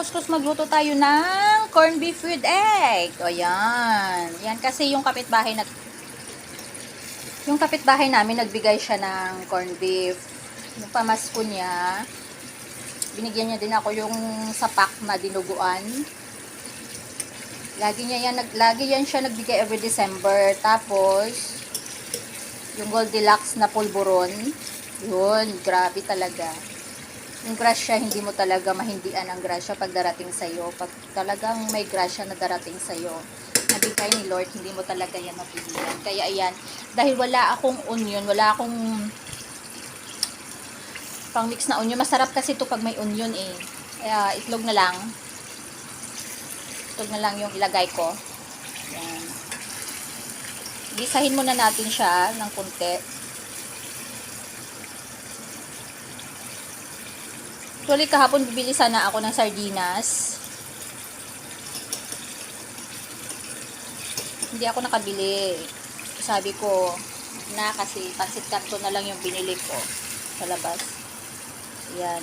kakuskus, magluto tayo ng corned beef with egg. O yan. Yan kasi yung kapitbahay namin nagbigay siya ng corned beef. Yung pamasko niya, binigyan niya din ako yung sapak na dinuguan. Lagi yan siya nagbigay every December. Tapos yung Goldilocks na pulburon, yun, grabe talaga. Yung grasya, hindi mo talaga mahindian ang grasya pag darating sa'yo. Pag talagang may grasya na darating sa'yo, nabigay ni Lord, hindi mo talaga yan mapilihan. Kaya ayan, dahil wala akong onion, wala akong pang mix na onion. Masarap kasi ito pag may onion eh. Kaya itlog na lang. Itlog na lang yung ilagay ko. Ayan. Gisahin muna natin siya ng konti. Actually, kahapon bibili sana ako ng sardinas. Hindi ako nakabili. Sabi ko, kasi pansit canton na lang yung binili ko sa labas. Ayan.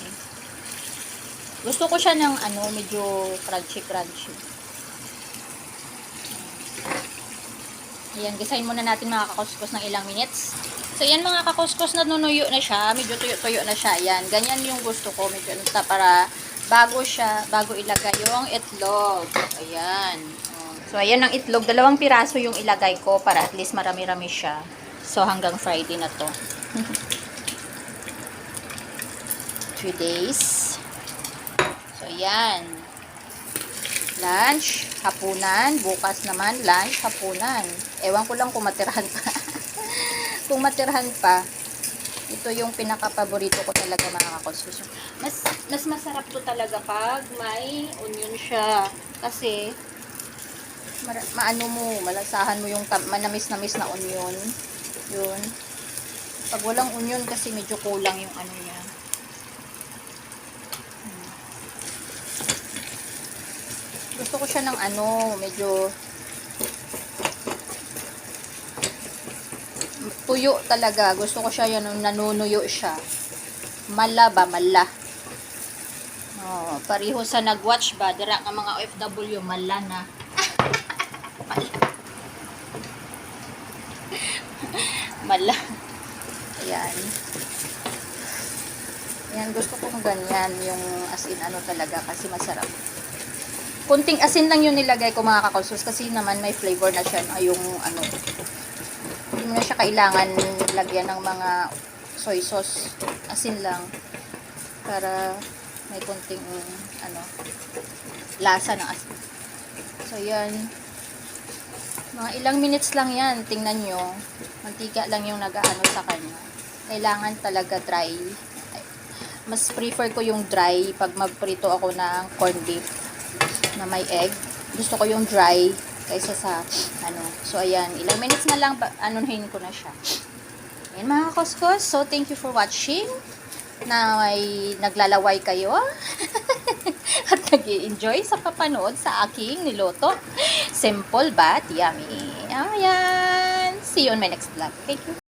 Gusto ko siya ng medyo crunchy. Ayan, gisahin muna natin mga kakuskus ng ilang minutes. So, yan mga kakuskus, nanunuyo na siya. Medyo tuyo-tuyo na siya. Ayan, ganyan yung gusto ko. Medyo para bago ilagay yung itlog. Ayan. So, ayan ang itlog. 2 piraso yung ilagay ko para at least marami-rami siya. So, hanggang Friday na to. 3 days. So, ayan. Lunch, hapunan. Bukas naman, lunch, hapunan. Ewan ko lang kung matirahan pa. Kung matirahan pa, ito yung pinaka-paborito ko talaga mga kakuskus. Mas masarap to talaga pag may onion siya. Kasi, malasahan mo yung manamis-namis na onion. Yun. Pag walang onion kasi medyo kulang yung niya. Gusto ko siya ng medyo tuyo talaga. Gusto ko siya yan, nanunuyo siya. Mala. Oh, pariho sa nag-watch ba, dira nga mga OFW, mala na. Mala. Ayan. Ayan, gusto kong ganyan, yung asin talaga, kasi masarap. Kunting asin lang yung nilagay ko mga kakuskus, kasi naman may flavor na siya, yung hindi mo na siya kailangan lagyan ng mga soy sauce. Asin lang. Para may konting lasa ng asin. So, yan. Mga ilang minutes lang yan. Tingnan nyo. Mantika lang yung nag-aano sa kanya. Kailangan talaga dry. Mas prefer ko yung dry pag magprito ako ng corned beef na may egg. Gusto ko yung dry kaysa sa So, ayan. Ilang minutes na lang, anuhin ko na siya. Ayan mga kuskus. So, thank you for watching. Na may naglalaway kayo. At nag-i-enjoy sa papanood sa aking niluto. Simple but yummy. Ayan. See you on my next vlog. Thank you.